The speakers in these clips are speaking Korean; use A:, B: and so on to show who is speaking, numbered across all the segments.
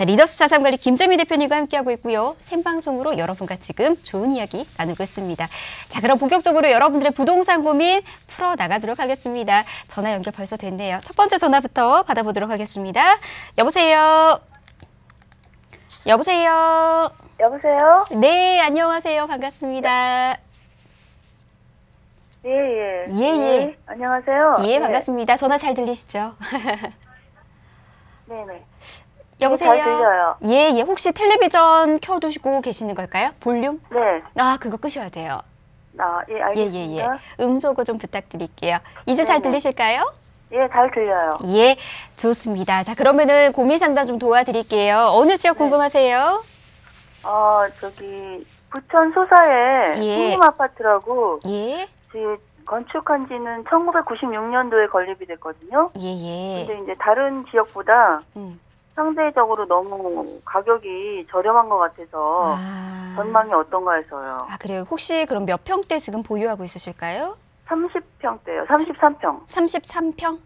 A: 자, 리더스 자산관리 김재민 대표님과 함께하고 있고요. 생방송으로 여러분과 지금 좋은 이야기 나누고 있습니다. 자, 그럼 본격적으로 여러분들의 부동산 고민 풀어나가도록 하겠습니다. 전화 연결 벌써 됐네요. 첫 번째 전화부터 받아보도록 하겠습니다. 여보세요? 여보세요?
B: 여보세요?
A: 네, 안녕하세요. 반갑습니다.
B: 예.
A: 예.
B: 안녕하세요.
A: 예, 반갑습니다. 전화 잘 들리시죠?
B: 네네.
A: 여보세요?
B: 잘 들려요.
A: 예. 혹시 텔레비전 켜두시고 계시는 걸까요? 볼륨?
B: 네.
A: 아, 그거 끄셔야 돼요.
B: 예, 알겠습니다.
A: 음소거 좀 부탁드릴게요. 이제 잘 들리실까요?
B: 예, 잘 들려요.
A: 예, 좋습니다. 자, 그러면은 고민 상담 좀 도와드릴게요. 어느 지역 궁금하세요?
B: 부천 소사에
A: 예.
B: 신림 아파트라고
A: 예.
B: 건축한 지는 1996년도에 건립이 됐거든요.
A: 예.
B: 근데 이제 다른 지역보다
A: 음.
B: 상대적으로 너무 가격이 저렴한 것 같아서 전망이 어떤가 해서요.
A: 아, 그래요. 혹시 그럼 몇 평대 지금 보유하고 있으실까요?
B: 30평대요. 33평.
A: 33평?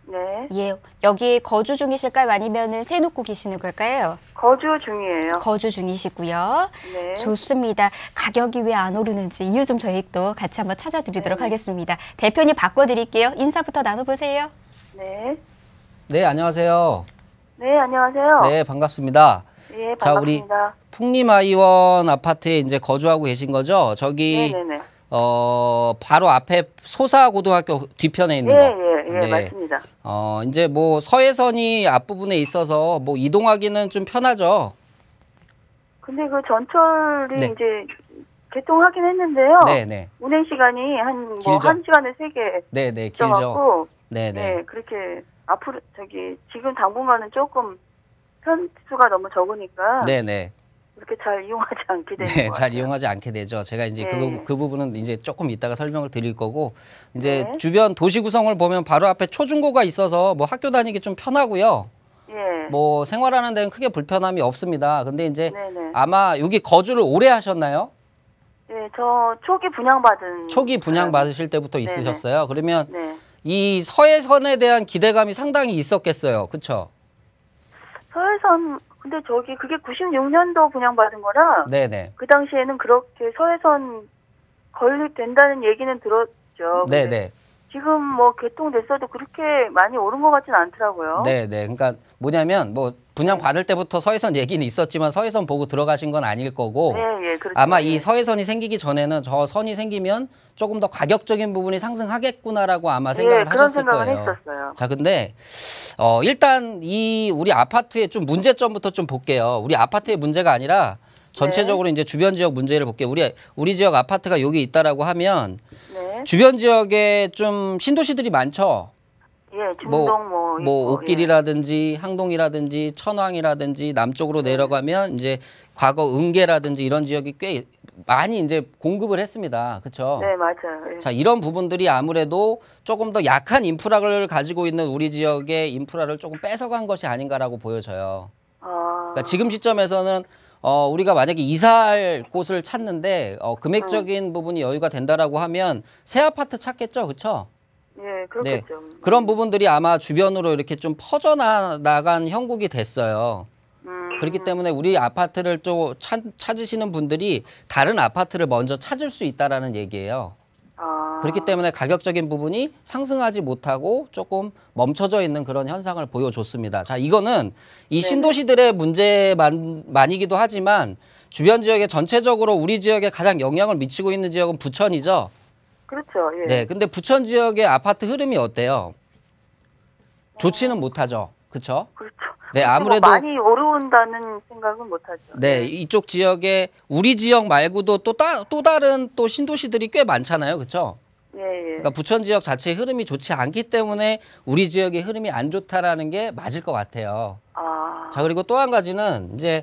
B: 네.
A: 예. 여기 거주 중이실까요? 아니면은 세 놓고 계시는 걸까요?
B: 거주 중이에요.
A: 거주 중이시고요.
B: 네.
A: 좋습니다. 가격이 왜 안 오르는지 이유 좀 저희 또 같이 한번 찾아드리도록 하겠습니다. 대표님 바꿔드릴게요. 인사부터 나눠보세요.
B: 네.
C: 네, 안녕하세요.
B: 네, 안녕하세요.
C: 네, 반갑습니다.
B: 예, 반갑습니다.
C: 자, 우리 풍림아이원 아파트에 이제 거주하고 계신 거죠? 저기
B: 네네네.
C: 바로 앞에 소사고등학교 뒤편에 있는
B: 예,
C: 거.
B: 예, 맞습니다.
C: 이제 뭐 서해선이 앞부분에 있어서 뭐 이동하기는 좀 편하죠.
B: 근데 그 전철이
C: 네.
B: 이제 개통하긴 했는데요.
C: 네네.
B: 운행 시간이 한
C: 길죠?
B: 1시간에 3개
C: 네네, 길죠.
B: 있어갖고
C: 네네.
B: 네, 그렇게 앞으로 지금 당분간은 조금 편수가 너무 적으니까
C: 네네.
B: 그렇게 잘 이용하지 않게 되는
C: 네,
B: 것
C: 잘
B: 같아요.
C: 이용하지 않게 되죠. 제가 이제
B: 네.
C: 그 부분은 이제 조금 이따가 설명을 드릴 거고, 이제
B: 네.
C: 주변 도시 구성을 보면 바로 앞에 초중고가 있어서 뭐 학교 다니기 좀 편하고요.
B: 예.
C: 뭐 생활하는 데는 크게 불편함이 없습니다. 근데 이제
B: 네네.
C: 아마 여기 거주를 오래 하셨나요?
B: 예, 저 초기 분양받은
C: 초기 분양
B: 사람.
C: 받으실 때부터
B: 네네.
C: 있으셨어요. 그러면
B: 네.
C: 이 서해선에 대한 기대감이 상당히 있었겠어요. 그렇죠?
B: 서해선 근데 그게 96년도 분양받은 거라
C: 네네.
B: 그 당시에는 그렇게 서해선 건립된다는 얘기는 들었죠. 근데
C: 네네.
B: 지금 뭐 개통됐어도 그렇게 많이 오른 것 같지는 않더라고요.
C: 네네. 그러니까 뭐냐면 뭐 분양 받을 때부터 서해선 얘기는 있었지만 서해선 보고 들어가신 건 아닐 거고
B: 네, 그렇죠.
C: 아마
B: 예.
C: 이 서해선이 생기기 전에는 저 선이 생기면 조금 더 가격적인 부분이 상승하겠구나라고 아마 생각을
B: 그런
C: 하셨을
B: 생각을
C: 거예요.
B: 했었어요.
C: 자, 근데 일단 우리 아파트의 좀 문제점부터 좀 볼게요. 우리 아파트의 문제가 아니라 전체적으로 이제 주변 지역 문제를 볼게요. 우리 지역 아파트가 여기 있다라고 하면
B: 네.
C: 주변 지역에 좀 신도시들이 많죠.
B: 예, 중동
C: 뭐
B: 있고,
C: 옥길이라든지 항동이라든지 천왕이라든지 남쪽으로 내려가면 이제 과거 은계라든지 이런 지역이 꽤 많이 이제 공급을 했습니다. 그렇죠?
B: 네, 맞아요. 예.
C: 자, 이런 부분들이 아무래도 조금 더 약한 인프라를 가지고 있는 우리 지역의 인프라를 조금 뺏어간 것이 아닌가라고 보여져요. 그러니까 지금 시점에서는 우리가 만약에 이사할 곳을 찾는데 금액적인 부분이 여유가 된다라고 하면 새 아파트 찾겠죠, 그렇죠?
B: 예, 그렇겠죠.
C: 그런 부분들이 아마 주변으로 이렇게 좀 퍼져나간 형국이 됐어요. 그렇기 때문에 우리 아파트를 또 찾으시는 분들이 다른 아파트를 먼저 찾을 수 있다라는 얘기예요. 그렇기 때문에 가격적인 부분이 상승하지 못하고 조금 멈춰져 있는 그런 현상을 보여줬습니다. 자, 이거는 이 신도시들의 문제만이기도 하지만 주변 지역에 전체적으로 우리 지역에 가장 영향을 미치고 있는 지역은 부천이죠.
B: 그렇죠. 예.
C: 네, 근데 부천 지역의 아파트 흐름이 어때요? 좋지는 못하죠. 그렇죠?
B: 그렇죠.
C: 네, 아무래도
B: 많이 오른다는 생각은 못하죠.
C: 네, 이쪽 지역에 우리 지역 말고도 또 다른 또 신도시들이 꽤 많잖아요. 그렇죠?
B: 예.
C: 그러니까 부천 지역 자체의 흐름이 좋지 않기 때문에 우리 지역의 흐름이 안 좋다라는 게 맞을 것 같아요. 자, 그리고 또 한 가지는 이제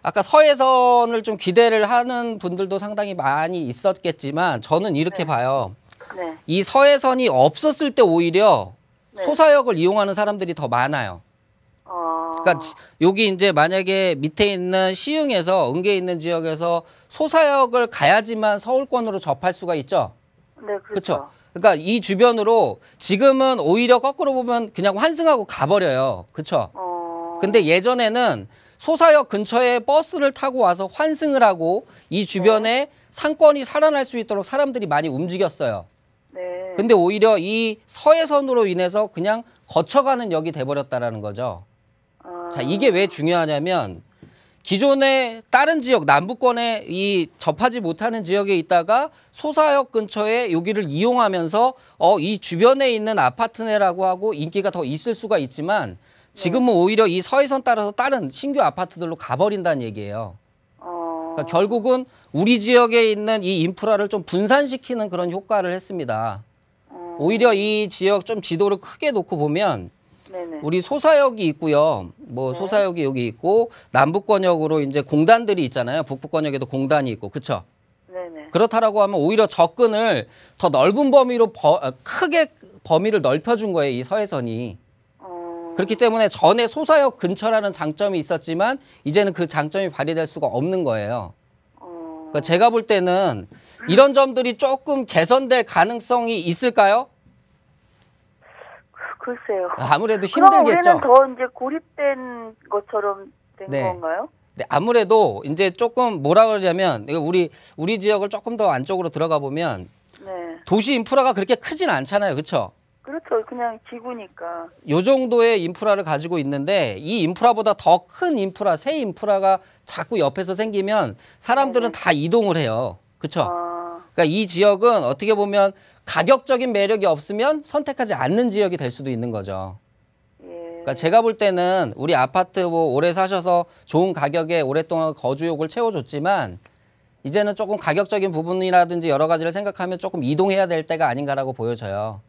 C: 아까 서해선을 좀 기대를 하는 분들도 상당히 많이 있었겠지만 저는 이렇게 봐요.
B: 네.
C: 이 서해선이 없었을 때 오히려 소사역을 이용하는 사람들이 더 많아요. 그러니까 여기 이제 만약에 밑에 있는 시흥에서 은계에 있는 지역에서 소사역을 가야지만 서울권으로 접할 수가 있죠.
B: 네, 그렇죠.
C: 그러니까 이 주변으로 지금은 오히려 거꾸로 보면 그냥 환승하고 가버려요. 그렇죠? 근데 예전에는 소사역 근처에 버스를 타고 와서 환승을 하고 이 주변에 상권이 살아날 수 있도록 사람들이 많이 움직였어요.
B: 네.
C: 근데 오히려 이 서해선으로 인해서 그냥 거쳐가는 역이 돼버렸다라는 거죠. 자, 이게 왜 중요하냐면 기존의 다른 지역, 남부권에 이 접하지 못하는 지역에 있다가 소사역 근처에 여기를 이용하면서 이 주변에 있는 아파트네라고 하고 인기가 더 있을 수가 있지만 지금은 오히려 이 서해선 따라서 다른 신규 아파트들로 가버린다는 얘기예요. 그러니까 결국은 우리 지역에 있는 이 인프라를 좀 분산시키는 그런 효과를 했습니다. 오히려 이 지역 좀 지도를 크게 놓고 보면
B: 네네.
C: 우리 소사역이 있고요. 뭐 소사역이 여기 있고 남부권역으로 이제 공단들이 있잖아요. 북부권역에도 공단이 있고, 그렇죠?
B: 네네.
C: 그렇다라고 하면 오히려 접근을 더 넓은 범위로 크게 범위를 넓혀준 거예요. 이 서해선이. 그렇기 때문에 전에 소사역 근처라는 장점이 있었지만 이제는 그 장점이 발휘될 수가 없는 거예요. 그러니까 제가 볼 때는 이런 점들이 조금 개선될 가능성이 있을까요?
B: 글쎄요.
C: 아무래도
B: 그럼
C: 힘들겠죠.
B: 우리는 더 이제 고립된 것처럼 된
C: 네.
B: 건가요?
C: 네, 아무래도 이제 조금 뭐라 그러냐면 이거 우리 지역을 조금 더 안쪽으로 들어가 보면
B: 네.
C: 도시 인프라가 그렇게 크진 않잖아요. 그렇죠?
B: 그렇죠. 그냥 지구니까.
C: 요 정도의 인프라를 가지고 있는데 이 인프라보다 더 큰 인프라, 새 인프라가 자꾸 옆에서 생기면 사람들은 다 이동을 해요. 그렇죠? 그러니까 이 지역은 어떻게 보면 가격적인 매력이 없으면 선택하지 않는 지역이 될 수도 있는 거죠. 그러니까 제가 볼 때는 우리 아파트 뭐 오래 사셔서 좋은 가격에 오랫동안 거주욕을 채워줬지만 이제는 조금 가격적인 부분이라든지 여러 가지를 생각하면 조금 이동해야 될 때가 아닌가라고 보여져요.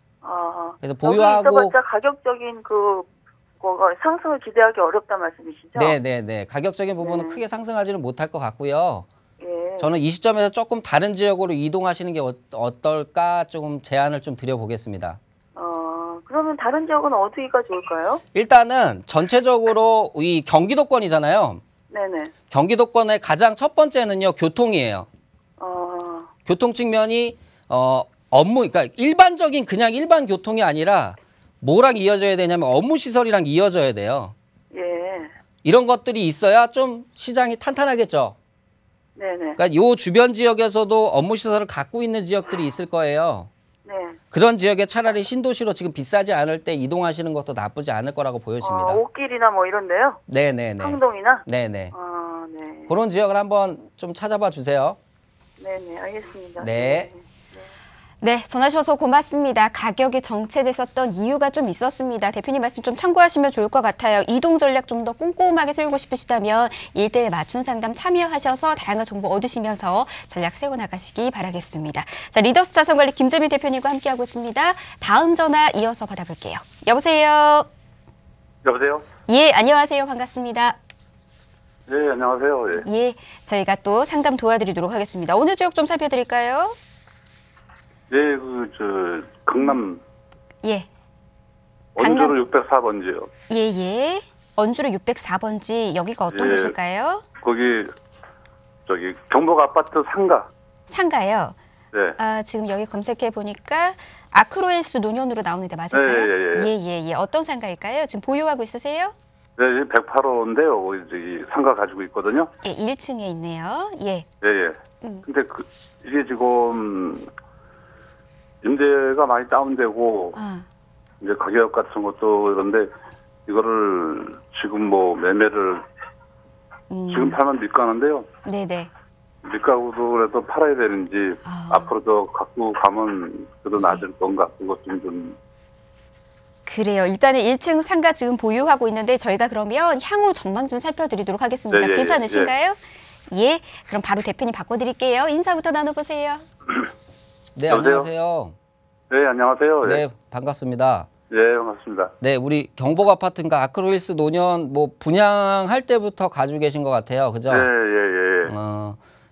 C: 그래서 보유하고
B: 있어봤자 가격적인 그거가 상승을 기대하기 어렵다 말씀이시죠?
C: 네네네. 가격적인 부분은 크게 상승하지는 못할 것 같고요.
B: 예.
C: 저는 이 시점에서 조금 다른 지역으로 이동하시는 게 어떨까 조금 제안을 좀 드려보겠습니다.
B: 그러면 다른 지역은 어디가 좋을까요?
C: 일단은 전체적으로 이 경기도권이잖아요.
B: 네네.
C: 경기도권의 가장 첫 번째는요, 교통이에요. 교통 측면이 업무, 그러니까 일반적인 그냥 일반 교통이 아니라 뭐랑 이어져야 되냐면 업무 시설이랑 이어져야 돼요.
B: 예.
C: 이런 것들이 있어야 좀 시장이 탄탄하겠죠.
B: 네네.
C: 그러니까 요 주변 지역에서도 업무 시설을 갖고 있는 지역들이 있을 거예요.
B: 네.
C: 그런 지역에 차라리 신도시로 지금 비싸지 않을 때 이동하시는 것도 나쁘지 않을 거라고 보여집니다.
B: 옷길이나 뭐 이런데요?
C: 네네네.
B: 항동이나?
C: 네네.
B: 네.
C: 그런 지역을 한번 좀 찾아봐 주세요.
B: 네네, 알겠습니다.
C: 네.
A: 네, 전화 주셔서 고맙습니다. 가격이 정체됐었던 이유가 좀 있었습니다. 대표님 말씀 좀 참고하시면 좋을 것 같아요. 이동 전략 좀 더 꼼꼼하게 세우고 싶으시다면 1:1 맞춤 상담 참여하셔서 다양한 정보 얻으시면서 전략 세워나가시기 바라겠습니다. 자, 리더스 자산관리 김재민 대표님과 함께하고 있습니다. 다음 전화 이어서 받아볼게요. 여보세요?
D: 여보세요?
A: 예, 안녕하세요. 반갑습니다.
D: 네, 안녕하세요. 예.
A: 예, 저희가 또 상담 도와드리도록 하겠습니다. 어느 지역 좀 살펴드릴까요?
D: 네, 강남
A: 예.
D: 원주로 604번지요.
A: 예. 언주로 604번지 여기가 어떤
D: 예.
A: 곳일까요?
D: 거기 경복 아파트 상가.
A: 상가요.
D: 네.
A: 지금 여기 검색해 보니까 아크로헬스 노년으로 나오는데 맞을까요?
D: 예.
A: 어떤 상가일까요? 지금 보유하고 있으세요?
D: 네, 108호인데요. 저기 상가 가지고 있거든요.
A: 예, 1층에 있네요. 예.
D: 예. 근데 이게 지금 임대가 많이 다운되고 이제 가격 같은 것도 그런데 이거를 지금 뭐 매매를 지금 팔면 밑가는데요.
A: 네네.
D: 밑가고도 그래도 팔아야 되는지 앞으로도 갖고 가면 그래도 낮을 건가 그것 좀
A: 그래요. 일단은 1층 상가 지금 보유하고 있는데 저희가 그러면 향후 전망 좀 살펴드리도록 하겠습니다.
D: 네,
A: 괜찮으신가요? 예. 그럼 바로 대표님 바꿔드릴게요. 인사부터 나눠보세요.
C: 네,
D: 여보세요?
C: 안녕하세요.
D: 네, 안녕하세요.
C: 네, 반갑습니다.
D: 네, 반갑습니다.
C: 네, 우리 경복 아파트인가 아크로힐스 노년 뭐 분양할 때부터 가지고 계신 것 같아요. 그죠?
D: 네,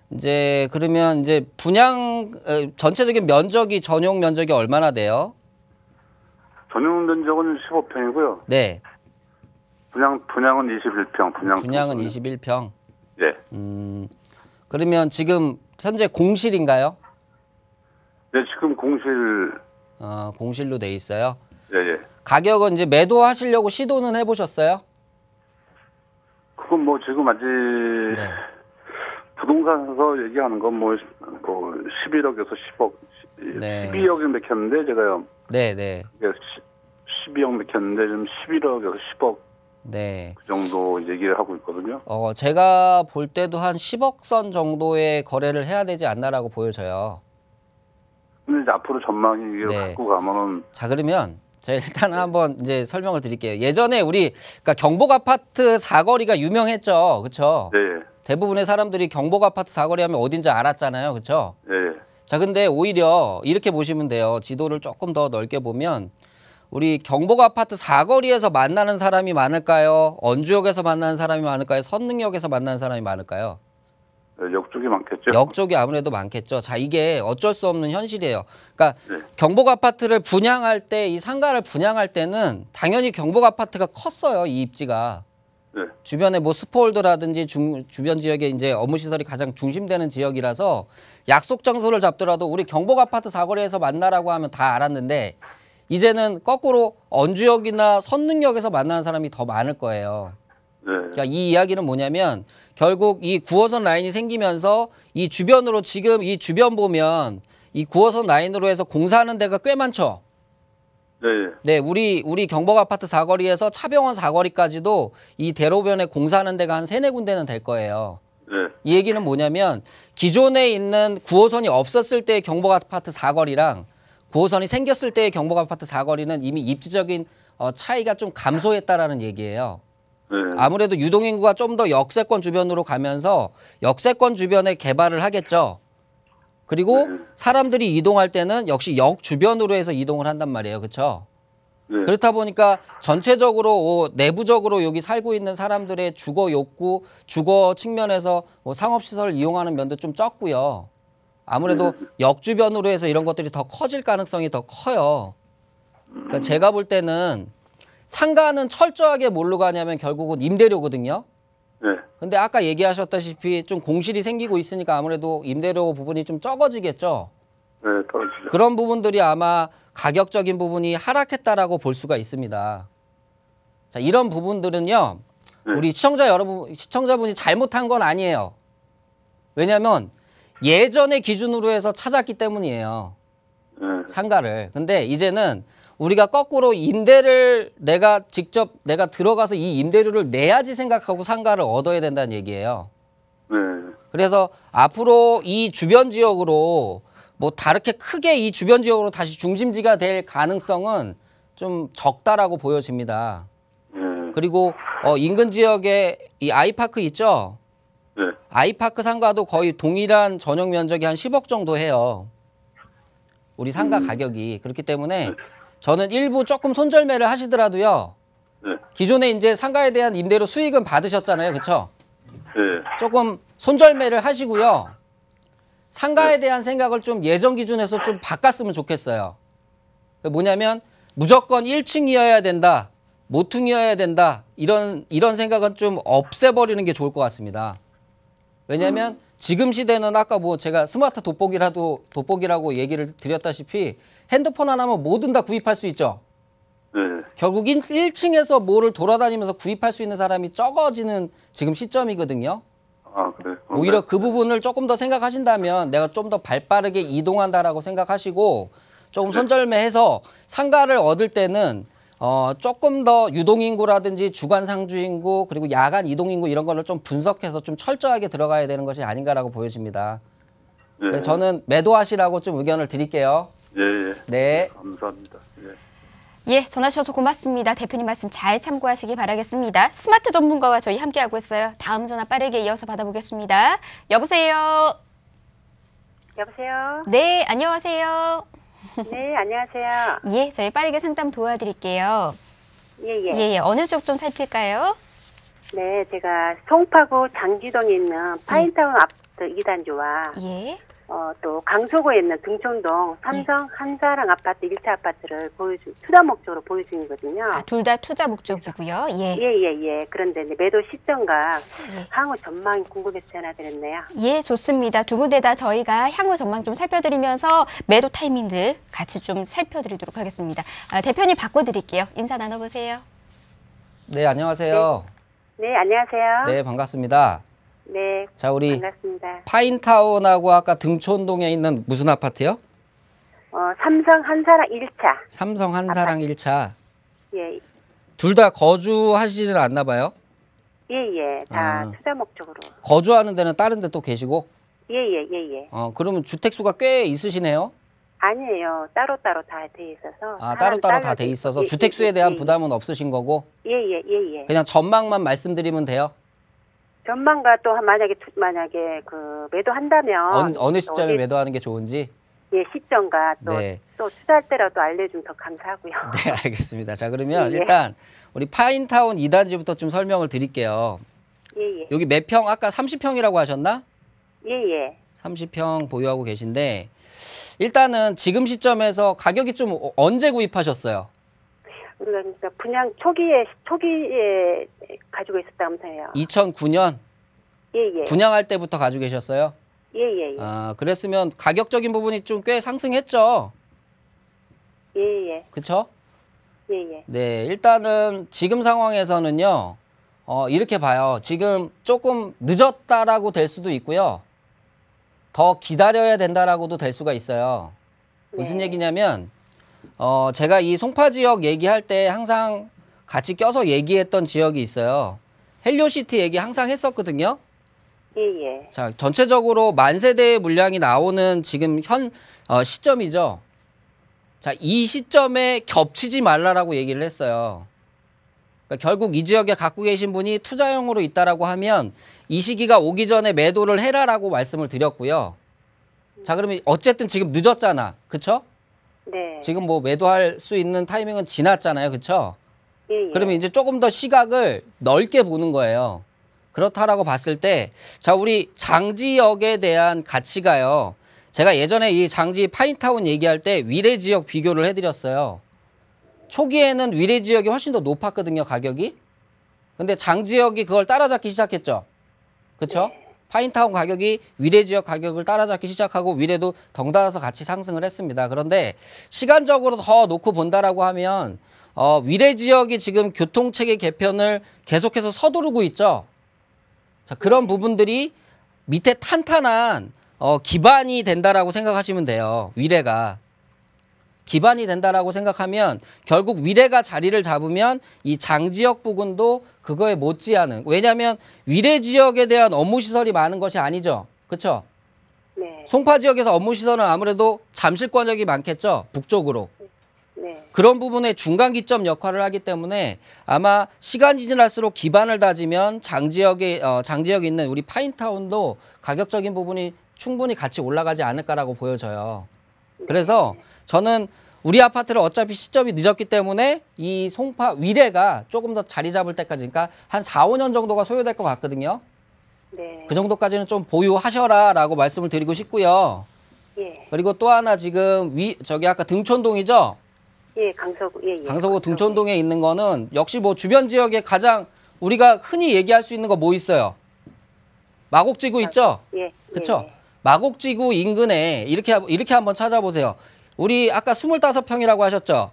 C: 이제 그러면 이제 분양 전체적인 면적이 전용 면적이 얼마나 돼요?
D: 전용 면적은 15평이고요.
C: 네.
D: 분양은 21평.
C: 분양은 21평.
D: 예.
C: 그러면 지금 현재 공실인가요?
D: 네, 지금 공실.
C: 공실로 돼 있어요.
D: 예.
C: 가격은 이제 매도하시려고 시도는 해보셨어요?
D: 그건 뭐 지금 아직
C: 네.
D: 부동산에서 얘기하는 건 뭐 11억에서 10억,
C: 네.
D: 12억에 맥혔는데 제가요.
C: 네.
D: 12억 맥혔는데 지금 11억에서 10억
C: 네.
D: 그 정도 얘기를 하고 있거든요.
C: 제가 볼 때도 한 10억 선 정도의 거래를 해야 되지 않나라고 보여져요.
D: 근데 이제 앞으로 전망이 이걸
C: 네.
D: 갖고 가면은
C: 자, 그러면 제가 일단 한번 이제 설명을 드릴게요. 예전에 그러니까 경복 아파트 사거리가 유명했죠. 그렇죠?
D: 네.
C: 대부분의 사람들이 경복 아파트 사거리 하면 어딘지 알았잖아요. 그렇죠?
D: 네.
C: 자, 근데 오히려 이렇게 보시면 돼요. 지도를 조금 더 넓게 보면 우리 경복 아파트 사거리에서 만나는 사람이 많을까요? 언주역에서 만나는 사람이 많을까요? 선능역에서 만나는 사람이 많을까요?
D: 네, 역 쪽이 많겠죠.
C: 역 쪽이 아무래도 많겠죠. 자, 이게 어쩔 수 없는 현실이에요. 그러니까
D: 네.
C: 경복 아파트를 분양할 때, 이 상가를 분양할 때는 당연히 경복 아파트가 컸어요. 이 입지가.
D: 네.
C: 주변에 뭐 스포홀드라든지 주변 지역에 이제 업무 시설이 가장 중심되는 지역이라서 약속 장소를 잡더라도 우리 경복 아파트 사거리에서 만나라고 하면 다 알았는데 이제는 거꾸로 언주역이나 선능역에서 만나는 사람이 더 많을 거예요.
D: 네.
C: 그러니까 이 이야기는 뭐냐면 결국 이 9호선 라인이 생기면서 이 주변으로 지금 이 주변 보면 이 9호선 라인으로 해서 공사하는 데가 꽤 많죠.
D: 네.
C: 네, 우리 경복 아파트 사거리에서 차병원 사거리까지도 이 대로변에 공사하는 데가 한 3-4군데는 될 거예요.
D: 네.
C: 이 얘기는 뭐냐면 기존에 있는 9호선이 없었을 때의 경복 아파트 사거리랑 9호선이 생겼을 때의 경복 아파트 사거리는 이미 입지적인 차이가 좀 감소했다라는 얘기예요.
D: 네.
C: 아무래도 유동인구가 좀 더 역세권 주변으로 가면서 역세권 주변에 개발을 하겠죠. 그리고 사람들이 이동할 때는 역시 역 주변으로 해서 이동을 한단 말이에요. 그렇죠?
D: 네.
C: 그렇다 보니까 전체적으로 내부적으로 여기 살고 있는 사람들의 주거 욕구, 주거 측면에서 상업시설을 이용하는 면도 좀 적고요. 아무래도 역 주변으로 해서 이런 것들이 더 커질 가능성이 더 커요. 그러니까 제가 볼 때는 상가는 철저하게 뭘로 가냐면 결국은 임대료거든요.
D: 네.
C: 근데 아까 얘기하셨다시피 좀 공실이 생기고 있으니까 아무래도 임대료 부분이 좀 적어지겠죠.
D: 네, 떨어지죠.
C: 그런 부분들이 아마 가격적인 부분이 하락했다라고 볼 수가 있습니다. 자, 이런 부분들은요.
D: 네.
C: 우리 시청자분이 잘못한 건 아니에요. 왜냐하면 예전의 기준으로 해서 찾았기 때문이에요.
D: 네.
C: 상가를. 근데 이제는 우리가 거꾸로 임대를 내가 들어가서 이 임대료를 내야지 생각하고 상가를 얻어야 된다는 얘기예요.
D: 네.
C: 그래서 앞으로 이 주변 지역으로 뭐 다르게 크게 이 주변 지역으로 다시 중심지가 될 가능성은 좀 적다라고 보여집니다.
D: 네.
C: 그리고 인근 지역에 이 아이파크 있죠?
D: 네.
C: 아이파크 상가도 거의 동일한 전용 면적이 한 10억 정도 해요. 우리 상가 가격이. 그렇기 때문에 저는 일부 조금 손절매를 하시더라도요.
D: 네.
C: 기존에 이제 상가에 대한 임대료 수익은 받으셨잖아요. 그렇죠?
D: 네.
C: 조금 손절매를 하시고요. 상가에 대한 생각을 좀 예전 기준에서 좀 바꿨으면 좋겠어요. 뭐냐면 무조건 1층이어야 된다. 모퉁이어야 된다. 이런 생각은 좀 없애버리는 게 좋을 것 같습니다. 왜냐하면 지금 시대는 아까 뭐 제가 스마트 돋보기라고 얘기를 드렸다시피 핸드폰 하나면 뭐든 다 구입할 수 있죠.
D: 네.
C: 결국 1층에서 뭐를 돌아다니면서 구입할 수 있는 사람이 적어지는 지금 시점이거든요.
D: 아, 그래.
C: 오히려 그 부분을 조금 더 생각하신다면 내가 좀 더 발빠르게 이동한다라고 생각하시고 조금 손절매해서 상가를 얻을 때는 조금 더 유동인구라든지 주간 상주인구 그리고 야간 이동인구 이런 거를 좀 분석해서 좀 철저하게 들어가야 되는 것이 아닌가라고 보여집니다.
D: 네.
C: 네, 저는 매도하시라고 좀 의견을 드릴게요.
D: 예, 예.
C: 네.
D: 감사합니다. 예.
A: 예, 전화 주셔서 고맙습니다. 대표님 말씀 잘 참고하시기 바라겠습니다. 스마트 전문가와 저희 함께하고 있어요. 다음 전화 빠르게 이어서 받아보겠습니다. 여보세요.
E: 여보세요?
A: 네, 안녕하세요.
E: 네, 안녕하세요.
A: 예, 저희 빠르게 상담 도와드릴게요.
E: 예,
A: 예, 예. 어느 쪽 좀 살필까요?
E: 네, 제가 송파구 장지동에 있는 파인타운 아파트 2단지와
A: 예.
E: 또 강서구에 있는 등촌동 삼성 한사랑 아파트 1차 아파트를 투자 목적으로 보유 중이거든요.
A: 아, 둘 다 투자 목적이고요. 예.
E: 예. 그런데 이제 매도 시점과
A: 예.
E: 향후 전망이 궁금해서 전화드렸네요.
A: 예, 좋습니다. 두 군데 다 저희가 향후 전망 좀 살펴드리면서 매도 타이밍들 같이 좀 살펴드리도록 하겠습니다. 대표님 바꿔드릴게요. 인사 나눠보세요.
C: 네, 안녕하세요.
E: 네, 안녕하세요.
C: 네, 반갑습니다.
E: 네,
C: 자, 우리
E: 반갑습니다.
C: 파인타운하고 아까 등촌동에 있는 무슨 아파트요?
E: 삼성 한사랑 1차.
C: 삼성 한사랑 1차.
E: 예,
C: 둘 다 거주하시진 않나 봐요?
E: 예, 다
C: 아.
E: 투자 목적으로.
C: 거주하는 데는 다른 데 또 계시고?
E: 예.
C: 그러면 주택수가 꽤 있으시네요?
E: 아니에요. 따로따로 다 돼 있어서.
C: 아, 따로따로 다 돼 있어서 주택수에 대한 부담은 없으신 거고?
E: 예.
C: 그냥 전망만 말씀드리면 돼요?
E: 전망과 또 만약에 그 매도한다면
C: 어느 시점에
E: 어디-
C: 매도하는 게 좋은지?
E: 예, 시점과 또,
C: 네.
E: 또 투자할 때라도 알려주면 더 감사하고요.
C: 네, 알겠습니다. 자, 그러면
E: 예.
C: 일단 우리 파인타운 2단지부터 좀 설명을 드릴게요.
E: 예.
C: 여기 몇 평? 아까 30평이라고 하셨나?
E: 예.
C: 30평 보유하고 계신데 일단은 지금 시점에서 가격이 좀 언제 구입하셨어요?
E: 우리가 그러니까 분양 초기에 가지고 있었다면서요.
C: 2009년
E: 예.
C: 분양할 때부터 가지고 계셨어요?
E: 예.
C: 아, 그랬으면 가격적인 부분이 좀 꽤 상승했죠?
E: 예.
C: 그쵸?
E: 예.
C: 네, 일단은 지금 상황에서는요, 이렇게 봐요. 지금 조금 늦었다라고 될 수도 있고요. 더 기다려야 된다라고도 될 수가 있어요. 무슨
E: 네.
C: 얘기냐면, 제가 이 송파 지역 얘기할 때 항상 같이 껴서 얘기했던 지역이 있어요. 헬리오시티 얘기 항상 했었거든요.
E: 예.
C: 자, 전체적으로 만세대의 물량이 나오는 지금 시점이죠. 자, 이 시점에 겹치지 말라라고 얘기를 했어요. 그러니까 결국 이 지역에 갖고 계신 분이 투자용으로 있다라고 하면 이 시기가 오기 전에 매도를 해라라고 말씀을 드렸고요. 자, 그러면 어쨌든 지금 늦었잖아. 그쵸?
E: 네.
C: 지금 뭐 매도할 수 있는 타이밍은 지났잖아요. 그쵸?
E: 예.
C: 그러면 이제 조금 더 시각을 넓게 보는 거예요. 그렇다라고 봤을 때, 자, 우리 장지역에 대한 가치가요. 제가 예전에 이 장지 파인타운 얘기할 때 위례 지역 비교를 해드렸어요. 초기에는 위례 지역이 훨씬 더 높았거든요, 가격이. 근데 장지역이 그걸 따라잡기 시작했죠. 그쵸?
E: 네.
C: 파인타운 가격이 위례 지역 가격을 따라잡기 시작하고 위례도 덩달아서 같이 상승을 했습니다. 그런데 시간적으로 더 놓고 본다라고 하면 위례 지역이 지금 교통체계 개편을 계속해서 서두르고 있죠. 자, 그런 부분들이 밑에 탄탄한 기반이 된다라고 생각하시면 돼요. 위례가. 기반이 된다라고 생각하면 결국 위례가 자리를 잡으면 이 장지역 부근도 그거에 못지않은, 왜냐하면 위례 지역에 대한 업무 시설이 많은 것이 아니죠. 그렇죠?
E: 네.
C: 송파 지역에서 업무 시설은 아무래도 잠실권역이 많겠죠. 북쪽으로.
E: 네.
C: 그런 부분에 중간 기점 역할을 하기 때문에 아마 시간이 지날수록 기반을 다지면 장지역에 있는 우리 파인타운도 가격적인 부분이 충분히 같이 올라가지 않을까라고 보여져요. 그래서 저는 우리 아파트를 어차피 시점이 늦었기 때문에 이 송파 위례가 조금 더 자리 잡을 때까지, 그러니까 한 4, 5년 정도가 소요될 것 같거든요.
E: 네.
C: 그 정도까지는 좀 보유하셔라라고 말씀을 드리고 싶고요.
E: 예.
C: 그리고 또 하나 지금 저기 아까 등촌동이죠?
E: 예, 강서구. 예.
C: 강서구 등촌동에 있는 거는 역시 뭐 주변 지역에 가장 우리가 흔히 얘기할 수 있는 거 뭐 있어요? 마곡지구 있죠?
E: 예.
C: 그쵸?
E: 예.
C: 마곡지구 인근에 이렇게 한번 찾아보세요. 우리 아까 25평이라고 하셨죠?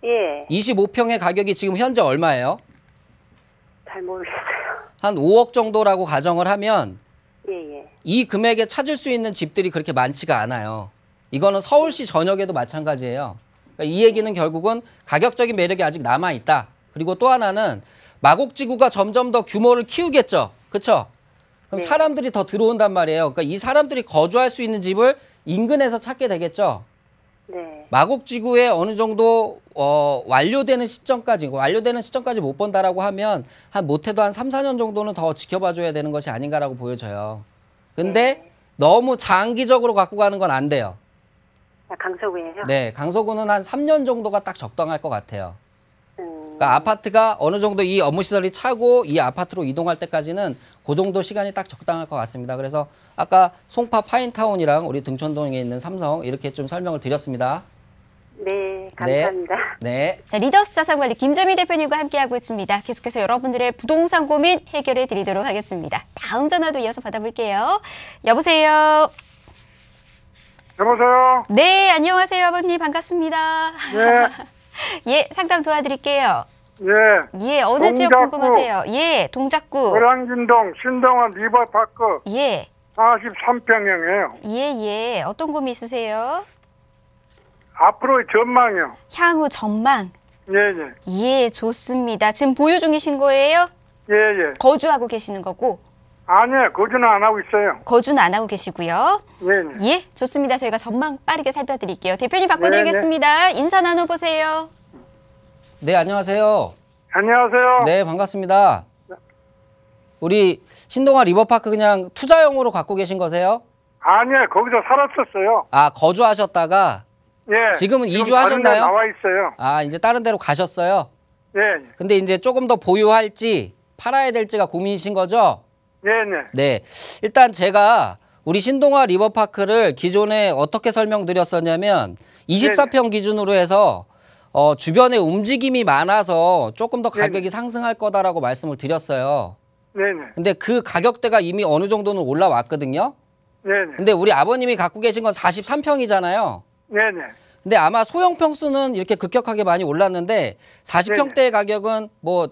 E: 예.
C: 25평의 가격이 지금 현재 얼마예요?
E: 잘 모르겠어요.
C: 한 5억 정도라고 가정을 하면
E: 예.
C: 이 금액에 찾을 수 있는 집들이 그렇게 많지가 않아요. 이거는 서울시 전역에도 마찬가지예요. 그러니까 이 얘기는 결국은 가격적인 매력이 아직 남아있다. 그리고 또 하나는 마곡지구가 점점 더 규모를 키우겠죠. 그렇죠? 그럼
E: 네.
C: 사람들이 더 들어온단 말이에요. 그러니까 이 사람들이 거주할 수 있는 집을 인근에서 찾게 되겠죠.
E: 네.
C: 마곡지구에 어느 정도 완료되는 시점까지 못 본다라고 하면 못해도 한 3, 4년 정도는 더 지켜봐줘야 되는 것이 아닌가라고 보여져요. 근데 너무 장기적으로 갖고 가는 건 안 돼요.
E: 아, 강서구예요?
C: 네, 강서구는 한 3년 정도가 딱 적당할 것 같아요.
E: 음.
C: 그러니까 아파트가 어느 정도 이 업무 시설이 차고 이 아파트로 이동할 때까지는 그 정도 시간이 딱 적당할 것 같습니다. 그래서 아까 송파 파인타운이랑 우리 등촌동에 있는 삼성 이렇게 좀 설명을 드렸습니다.
E: 네, 감사합니다.
C: 네.
A: 자, 리더스 자산관리 김재민 대표님과 함께하고 있습니다. 계속해서 여러분들의 부동산 고민 해결해 드리도록 하겠습니다. 다음 전화도 이어서 받아볼게요. 여보세요.
F: 여보세요?
A: 네, 안녕하세요, 아버님. 반갑습니다.
F: 네.
A: 예, 상담 도와드릴게요.
F: 예.
A: 예, 어느 지역
F: 동작구.
A: 궁금하세요? 예, 동작구.
F: 노량진동 신동원 리버파크
A: 예,
F: 43평형이에요.
A: 예. 어떤 고민 있으세요?
F: 앞으로의 전망이요.
A: 향후 전망.
F: 예예.
A: 예, 좋습니다. 지금 보유 중이신 거예요?
F: 예예.
A: 거주하고 계시는 거고?
F: 아니요, 거주는 안 하고 있어요.
A: 거주는 안 하고 계시고요.
F: 예예.
A: 예, 좋습니다. 저희가 전망 빠르게 살펴드릴게요. 대표님 바꿔드리겠습니다. 인사 나눠보세요.
C: 네, 안녕하세요.
F: 안녕하세요.
C: 네, 반갑습니다. 우리 신동아 리버파크 그냥 투자용으로 갖고 계신 거세요?
F: 아니요, 거기서 살았었어요.
C: 아, 거주하셨다가
F: 예.
C: 지금은
F: 지금
C: 이주하셨나요?
F: 다른 데 나와 있어요.
C: 아, 이제 다른 데로 가셨어요?
F: 예.
C: 근데 이제 조금 더 보유할지 팔아야 될지가 고민이신 거죠?
F: 네네.
C: 네. 일단 제가 우리 신동아 리버파크를 기존에 어떻게 설명드렸었냐면 24평 기준으로 해서 주변에 움직임이 많아서 조금 더 가격이 상승할 거다라고 말씀을 드렸어요.
F: 네네.
C: 근데 그 가격대가 이미 어느 정도는 올라왔거든요.
F: 네네.
C: 근데 우리 아버님이 갖고 계신 건 43평이잖아요.
F: 네네.
C: 근데 아마 소형 평수는 이렇게 급격하게 많이 올랐는데 40평대의 가격은 뭐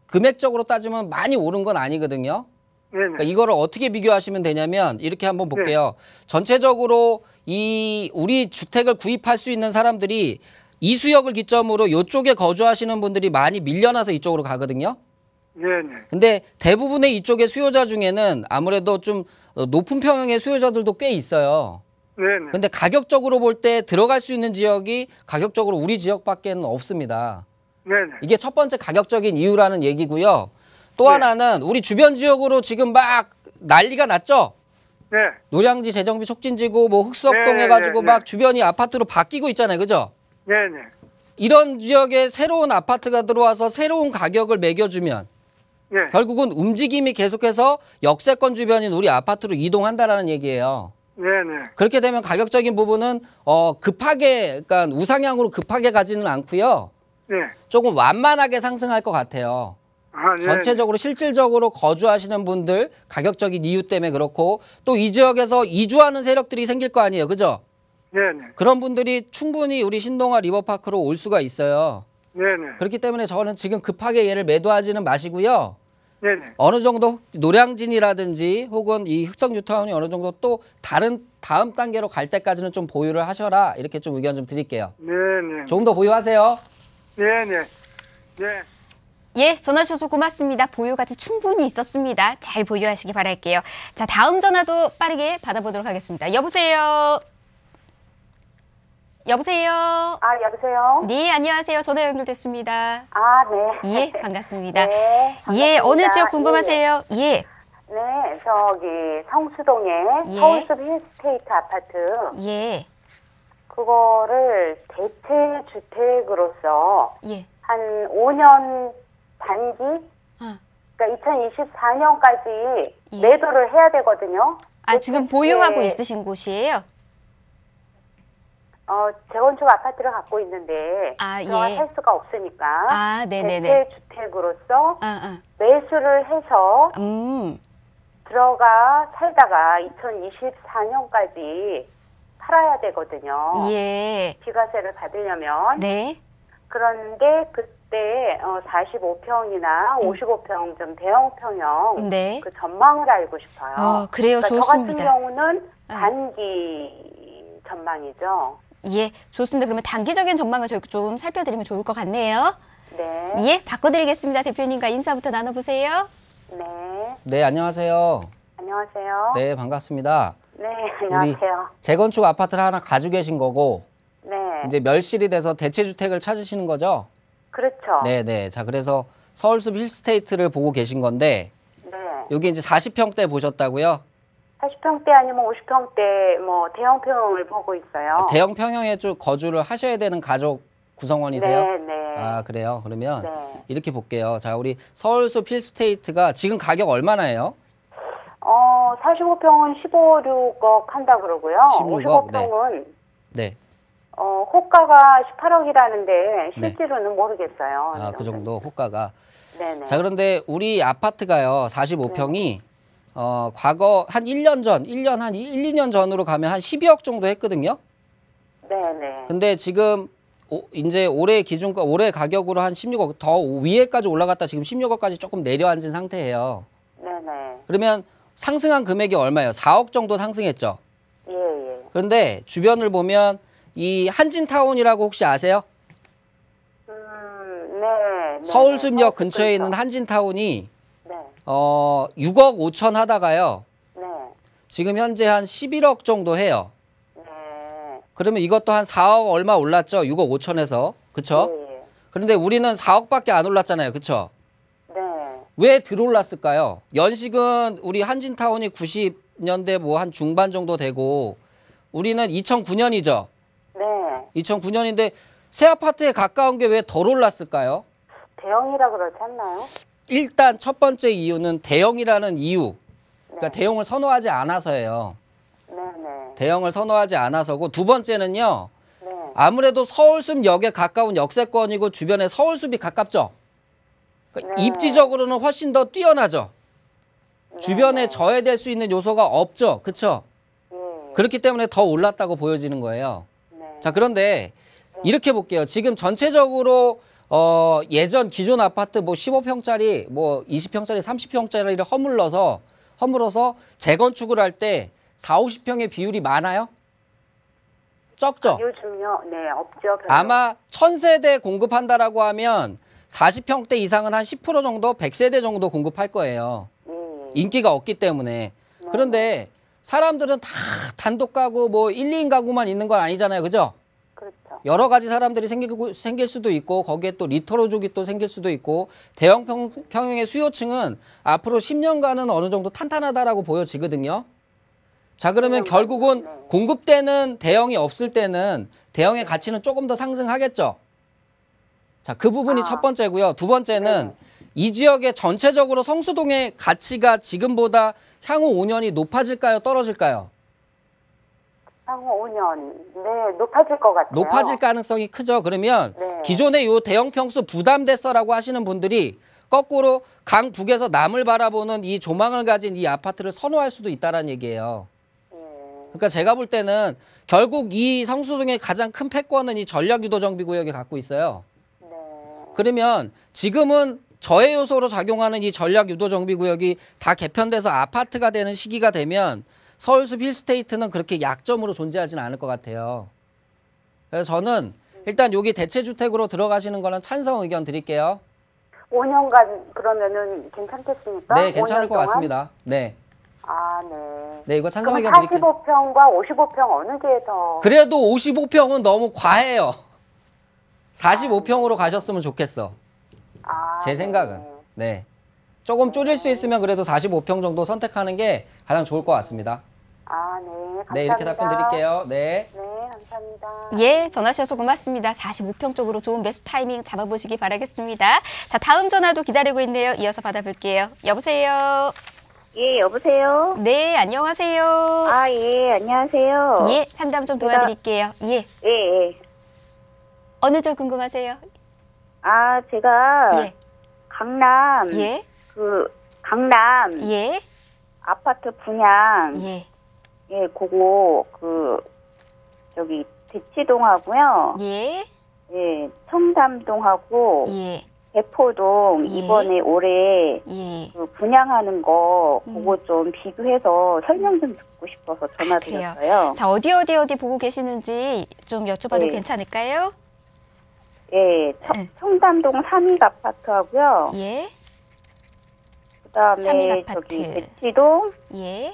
C: 금액적으로 따지면 많이 오른 건 아니거든요.
F: 네네.
C: 그러니까 이거를 어떻게 비교하시면 되냐면 이렇게 한번 볼게요. 전체적으로 이 우리 주택을 구입할 수 있는 사람들이 이수역을 기점으로 이쪽에 거주하시는 분들이 많이 밀려나서 이쪽으로 가거든요.
F: 네네.
C: 근데 대부분의 이쪽의 수요자 중에는 아무래도 좀 높은 평형의 수요자들도 꽤 있어요.
F: 네네.
C: 근데 가격적으로 볼 때 들어갈 수 있는 지역이 가격적으로 우리 지역밖에는 없습니다.
F: 네네.
C: 이게 첫 번째 가격적인 이유라는 얘기고요. 또 하나는 우리 주변 지역으로 지금 막 난리가 났죠.
F: 네.
C: 노량지 재정비 촉진지구 뭐 흑석동 해가지고 막 주변이 아파트로 바뀌고 있잖아요. 그죠?
F: 네네.
C: 이런 지역에 새로운 아파트가 들어와서 새로운 가격을 매겨주면
F: 네.
C: 결국은 움직임이 계속해서 역세권 주변인 우리 아파트로 이동한다라는 얘기예요.
F: 네네.
C: 그렇게 되면 가격적인 부분은 급하게, 그러니까 우상향으로 급하게 가지는 않고요.
F: 네.
C: 조금 완만하게 상승할 것 같아요.
F: 아, 네.
C: 전체적으로 실질적으로 거주하시는 분들 가격적인 이유 때문에 그렇고 또 이 지역에서 이주하는 세력들이 생길 거 아니에요. 그죠?
F: 네네.
C: 그런 분들이 충분히 우리 신동아 리버파크로 올 수가 있어요.
F: 네네.
C: 그렇기 때문에 저는 지금 급하게 얘를 매도하지는 마시고요.
F: 네네.
C: 어느 정도 노량진이라든지 혹은 이 흑석뉴타운이 어느 정도 또 다른 다음 단계로 갈 때까지는 좀 보유를 하셔라. 이렇게 좀 의견 좀 드릴게요.
F: 네네.
C: 조금 더 보유하세요.
F: 네네. 네.
A: 예, 전화 주셔서 고맙습니다. 보유 가치 충분히 있었습니다. 잘 보유하시기 바랄게요. 자, 다음 전화도 빠르게 받아보도록 하겠습니다. 여보세요? 여보세요?
E: 아, 여보세요?
A: 네, 안녕하세요. 전화 연결됐습니다.
E: 아, 네.
A: 예, 반갑습니다.
E: 네,
A: 예,
E: 반갑습니다.
A: 어느 지역 궁금하세요? 예.
E: 네, 저기 성수동에
A: 예.
E: 서울숲 힐스테이트 아파트
A: 예,
E: 그거를 대체 주택으로서
A: 예.
E: 한 5년 단기,
A: 아,
E: 그러니까 2024년까지
A: 예.
E: 매도를 해야 되거든요.
A: 아, 지금 보유하고
E: 네.
A: 있으신 곳이에요?
E: 재건축 아파트를 갖고 있는데
A: 아,
E: 들어가
A: 예.
E: 살 수가 없으니까
A: 아, 네네네.
E: 대체 주택으로서
A: 아,
E: 매수를 해서
A: 아.
E: 들어가 살다가 2024년까지 팔아야 되거든요.
A: 예.
E: 비과세를 받으려면.
A: 네.
E: 그런데 그때 45평이나 55평 좀 대형평형
A: 네.
E: 그 전망을 알고 싶어요.
A: 그래요.
E: 그러니까
A: 좋습니다.
E: 저 같은 경우는
A: 아.
E: 단기 전망이죠.
A: 예, 좋습니다. 그러면 단기적인 전망을 저희 좀 살펴드리면 좋을 것 같네요.
E: 네.
A: 예, 바꿔드리겠습니다. 대표님과 인사부터 나눠보세요.
E: 네.
C: 네, 안녕하세요.
E: 안녕하세요.
C: 네, 반갑습니다.
E: 네, 안녕하세요.
C: 재건축 아파트를 하나 가지고 계신 거고
E: 네.
C: 이제 멸실이 돼서 대체주택을 찾으시는 거죠?
E: 그렇죠.
C: 네네. 자, 그래서 서울숲 힐스테이트를 보고 계신 건데
E: 네.
C: 여기 이제 40평대 보셨다고요?
E: 40평대 아니면 50평대 뭐 대형평을 보고 있어요.
C: 대형 평형에 좀 거주를 하셔야 되는 가족 구성원이세요?
E: 네, 네.
C: 아, 그래요? 그러면
E: 네.
C: 이렇게 볼게요. 자, 우리 서울숲 힐스테이트가 지금 가격 얼마나 해요?
E: 45평은 15, 6억 한다 그러고요.
C: 16억,
E: 55평은
C: 네.
E: 호가가 18억이라는데 실제로는 모르겠어요.
C: 아, 그 정도 호가가.
E: 네네.
C: 자, 그런데 우리 아파트가요. 45평이 과거 한 1년 전, 1년 한 1, 2년 전으로 가면 한 12억 정도 했거든요.
E: 네네.
C: 근데 지금 이제 올해 기준가 올해 가격으로 한 16억 더 위에까지 올라갔다 지금 16억까지 조금 내려앉은 상태예요.
E: 네네.
C: 그러면 상승한 금액이 얼마예요? 4억 정도 상승했죠.
E: 예, 예.
C: 그런데 주변을 보면 이 한진타운이라고 혹시 아세요?
E: 네.
C: 서울숲역 근처에 있는 한진타운이
E: 네.
C: 6억 5천 하다가요.
E: 네.
C: 지금 현재 한 11억 정도 해요.
E: 네.
C: 그러면 이것도 한 4억 얼마 올랐죠? 6억 5천에서. 그쵸?
E: 예, 예.
C: 그런데 우리는 4억밖에 안 올랐잖아요. 그쵸?
E: 네.
C: 왜 들올랐을까요? 연식은 우리 한진타운이 90년대 뭐 한 중반 정도 되고 우리는 2009년이죠.
E: 네.
C: 2009년인데 새 아파트에 가까운 게 왜 덜 올랐을까요?
E: 대형이라 그렇지 않나요?
C: 일단 첫 번째 이유는 대형이라는 이유. 그러니까 대형을 선호하지 않아서예요.
E: 네네.
C: 대형을 선호하지 않아서고 두 번째는요.
E: 네.
C: 아무래도 서울숲역에 가까운 역세권이고 주변에 서울숲이 가깝죠. 그러니까
E: 네.
C: 입지적으로는 훨씬 더 뛰어나죠. 주변에 저해될 수 있는 요소가 없죠. 그렇죠?
E: 예.
C: 그렇기 때문에 더 올랐다고 보여지는 거예요.
E: 네.
C: 자, 그런데 이렇게 볼게요. 지금 전체적으로 예전 기존 아파트 뭐 15평짜리, 뭐 20평짜리, 30평짜리를 허물어서 재건축을 할 때 4, 50평의 비율이 많아요? 적죠?
E: 요즘요? 네, 없죠. 별로.
C: 아마 1000세대 공급한다라고 하면 40평대 이상은 한 10% 정도, 100세대 정도 공급할 거예요. 인기가 없기 때문에. 그런데 사람들은 다 단독 가구, 뭐 1, 2인 가구만 있는 건 아니잖아요. 그죠?
E: 그렇죠.
C: 여러 가지 사람들이 생길 수도 있고 거기에 또 리터로족이 또 생길 수도 있고 대형 평형의 수요층은 앞으로 10년간은 어느 정도 탄탄하다라고 보여지거든요. 자, 그러면 결국은 공급되는 대형이 없을 때는 대형의 가치는 조금 더 상승하겠죠. 자, 그 부분이 첫 번째고요. 두 번째는 이 지역의 전체적으로 성수동의 가치가 지금보다 향후 5년이 높아질까요? 떨어질까요?
E: 향후 5년. 네, 높아질 것 같아요.
C: 높아질 가능성이 크죠. 그러면
E: 네.
C: 기존의 요 대형 평수 부담됐어라고 하시는 분들이 거꾸로 강북에서 남을 바라보는 이 조망을 가진 이 아파트를 선호할 수도 있다는 얘기예요. 그러니까 제가 볼 때는 결국 이 성수동의 가장 큰 패권은 이 전략유도정비구역이 갖고 있어요.
E: 네.
C: 그러면 지금은 저해 요소로 작용하는 이 전략유도정비구역이 다 개편돼서 아파트가 되는 시기가 되면 서울숲 힐스테이트는 그렇게 약점으로 존재하지는 않을 것 같아요. 그래서 저는 일단 여기 대체주택으로 들어가시는 거는 찬성 의견 드릴게요.
E: 5년간 그러면은 괜찮겠습니까?
C: 네, 괜찮을
E: 5년
C: 것
E: 동안?
C: 같습니다. 네.
E: 아, 네.
C: 네, 이거 찬성
E: 그럼
C: 의견 드릴게요.
E: 45평과 55평 어느 게 더?
C: 그래도 55평은 너무 과해요. 45평으로 가셨으면 좋겠어.
E: 아,
C: 제 생각은. 네. 조금 줄일 수 있으면 그래도 45평 정도 선택하는 게 가장 좋을 것 같습니다.
E: 아, 네. 감사합니다.
C: 네, 이렇게 답변 드릴게요. 네.
E: 네, 감사합니다.
A: 예, 전화 주셔서 고맙습니다. 45평 쪽으로 좋은 매수 타이밍 잡아보시기 바라겠습니다. 자, 다음 전화도 기다리고 있네요. 이어서 받아볼게요. 여보세요.
G: 예, 여보세요?
A: 네, 안녕하세요.
G: 아, 예, 안녕하세요.
A: 예, 상담 좀 도와드릴게요. 예.
G: 예, 예.
A: 어느 쪽 궁금하세요?
G: 아, 제가
A: 예.
G: 강남,
A: 예.
G: 강남
A: 예.
G: 아파트 분양,
A: 예.
G: 예, 그거, 저기, 대치동하고요.
A: 예.
G: 예, 청담동하고,
A: 예.
G: 대포동,
A: 예.
G: 이번에 올해
A: 예.
G: 분양하는 거, 그거 좀 비교해서 설명 좀 듣고 싶어서 전화드렸어요.
A: 자, 어디 보고 계시는지 좀 여쭤봐도
G: 네.
A: 괜찮을까요?
G: 예, 청담동 3익 아파트하고요.
A: 예.
G: 그다음에
A: 삼익 아파트.
G: 저기 대치동
A: 예.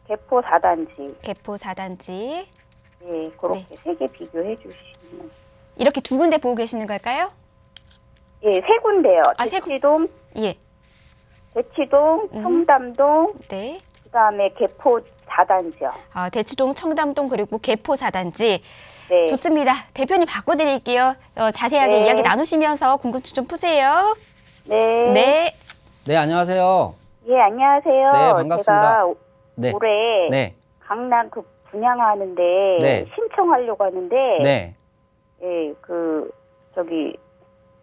G: 개포 4단지.
A: 개포 4단지.
G: 예, 그렇게 세 개 비교해 주시면.
A: 이렇게 두 군데 보고 계시는 걸까요?
G: 예, 세 군데요.
A: 아,
G: 대치동,
A: 예.
G: 대치동, 청담동,
A: 네.
G: 그다음에 개포 4단지요.
A: 아, 대치동, 청담동 그리고 개포 4단지.
G: 네.
A: 좋습니다. 대표님 바꿔드릴게요. 자세하게
G: 네.
A: 이야기 나누시면서 궁금증 좀 푸세요.
G: 네.
A: 네.
C: 네, 안녕하세요.
G: 예, 안녕하세요.
C: 네, 반갑습니다.
G: 제가
C: 네.
G: 올해
C: 네.
G: 강남 분양하는데
C: 네.
G: 신청하려고 하는데
C: 네.
G: 예, 저기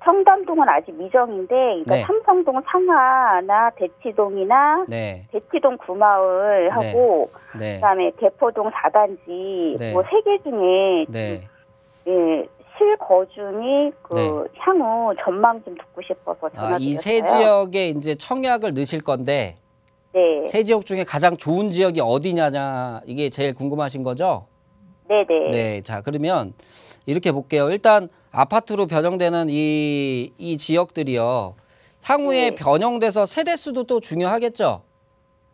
G: 청담동은 아직 미정인데, 그러니까
C: 네.
G: 삼성동 상하나 대치동이나
C: 네.
G: 대치동 구마을하고
C: 네.
G: 그다음에 개포동 4단지
C: 네.
G: 뭐 세 개 중에
C: 네.
G: 예, 실거주니 그
C: 네.
G: 향후 전망 좀 듣고 싶어서 전화드렸어요.
C: 이 세 지역에 이제 청약을 넣으실 건데
G: 네.
C: 세 지역 중에 가장 좋은 지역이 어디냐냐 이게 제일 궁금하신 거죠?
G: 네네.
C: 네. 자, 그러면 이렇게 볼게요. 일단 아파트로 변형되는 이 지역들이요. 향후에
G: 네.
C: 변형돼서 세대 수도 또 중요하겠죠?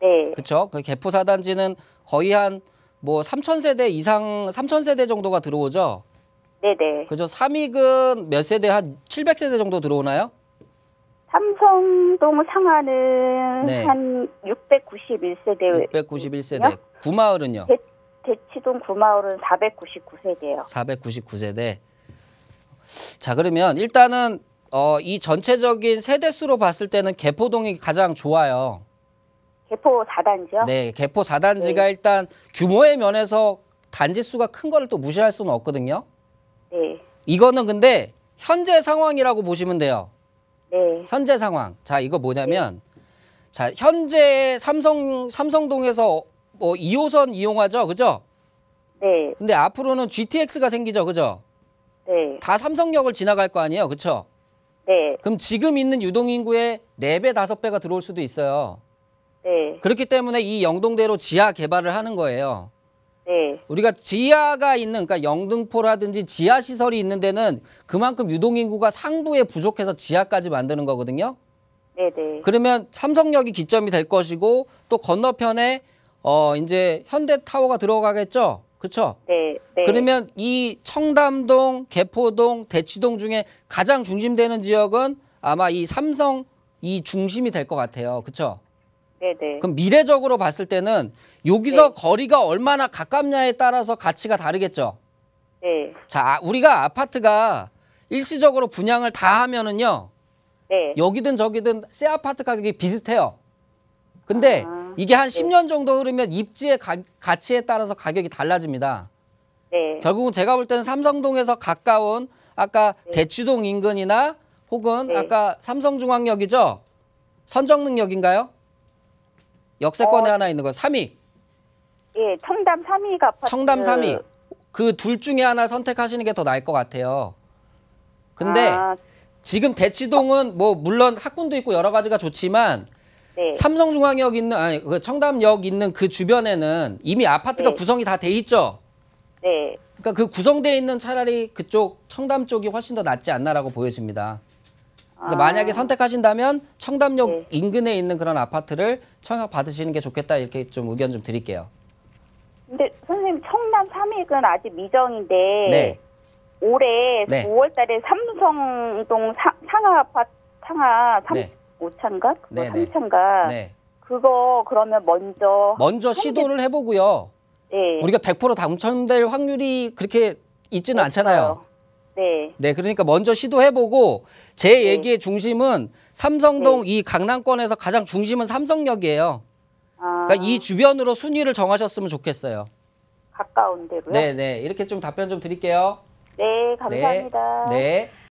G: 네.
C: 그렇죠? 그 개포 4단지는 거의 한 뭐 3,000세대 이상, 3,000세대 정도가 들어오죠?
G: 네네.
C: 그죠? 삼익은 몇 세대? 한 700세대 정도 들어오나요?
G: 삼성동 상하는
C: 네.
G: 한 691세대.
C: 691세대. 구마을은요?
G: 대치동 구마을은 499세대요.
C: 499세대. 자, 그러면 일단은 이 전체적인 세대수로 봤을 때는 개포동이 가장 좋아요.
G: 개포 4단지요?
C: 네, 개포 4단지가
G: 네.
C: 일단 규모의 면에서 단지 수가 큰 거를 또 무시할 수는 없거든요.
G: 네.
C: 이거는 근데 현재 상황이라고 보시면 돼요.
G: 네.
C: 현재 상황. 자, 이거 뭐냐면 자, 현재 삼성동에서 뭐 2호선 이용하죠. 그죠?
G: 네.
C: 근데 앞으로는 GTX가 생기죠. 그죠?
G: 네.
C: 다 삼성역을 지나갈 거 아니에요. 그렇죠?
G: 네.
C: 그럼 지금 있는 유동인구의 4배, 5배가 들어올 수도 있어요.
G: 네.
C: 그렇기 때문에 이 영동대로 지하 개발을 하는 거예요.
G: 네.
C: 우리가 지하가 있는, 그러니까 영등포라든지 지하 시설이 있는 데는 그만큼 유동인구가 상부에 부족해서 지하까지 만드는 거거든요.
G: 네네.
C: 그러면 삼성역이 기점이 될 것이고 또 건너편에 이제 현대타워가 들어가겠죠. 그렇죠?
G: 네. 네.
C: 그러면 이 청담동, 개포동, 대치동 중에 가장 중심되는 지역은 아마 이 삼성 이 중심이 될 것 같아요. 그렇죠?
G: 네네.
C: 그럼 미래적으로 봤을 때는 여기서
G: 네.
C: 거리가 얼마나 가깝냐에 따라서 가치가 다르겠죠.
G: 네.
C: 자, 우리가 아파트가 일시적으로 분양을 다 하면은요.
G: 네.
C: 여기든 저기든 새 아파트 가격이 비슷해요. 근데 이게 한 10년 정도 흐르면 입지의 가치에 따라서 가격이 달라집니다.
G: 네.
C: 결국은 제가 볼 때는 삼성동에서 가까운 아까 대치동 인근이나 혹은
G: 네.
C: 아까 삼성중앙역이죠? 선정능역인가요? 역세권에 하나 있는 거. 삼익.
G: 예, 청담 3위 아파트.
C: 청담 3위. 그 둘 중에 하나 선택하시는 게 더 나을 것 같아요. 근데 지금 대치동은 뭐 물론 학군도 있고 여러 가지가 좋지만
G: 네.
C: 삼성중앙역 있는 아니 그 청담역 있는 그 주변에는 이미 아파트가
G: 네.
C: 구성이 다 돼 있죠.
G: 네.
C: 그러니까 그 구성돼 있는 차라리 그쪽 청담 쪽이 훨씬 더 낫지 않나라고 보여집니다. 그래서 만약에 선택하신다면 청담역
G: 네.
C: 인근에 있는 그런 아파트를 청약 받으시는 게 좋겠다 이렇게 좀 의견 좀 드릴게요.
G: 근데 선생님 청담 3위는 아직 미정인데
C: 네.
G: 올해
C: 네.
G: 9월 달에 삼성동 상하 아파트 상하
C: 네.
G: 5차인가? 그거
C: 네, 네.
G: 3차인가?
C: 네.
G: 그거 그러면 먼저
C: 시도를 해보고요.
G: 네.
C: 우리가 100% 당첨될 확률이 그렇게 있지는 않잖아요.
G: 네.
C: 네, 그러니까 먼저 시도해보고 제 얘기의 중심은 삼성동 이 강남권에서 가장 중심은 삼성역이에요. 그러니까 이 주변으로 순위를 정하셨으면 좋겠어요.
G: 가까운 데로요?
C: 네, 네. 이렇게 좀 답변 좀 드릴게요.
G: 네, 감사합니다.
C: 네. 네.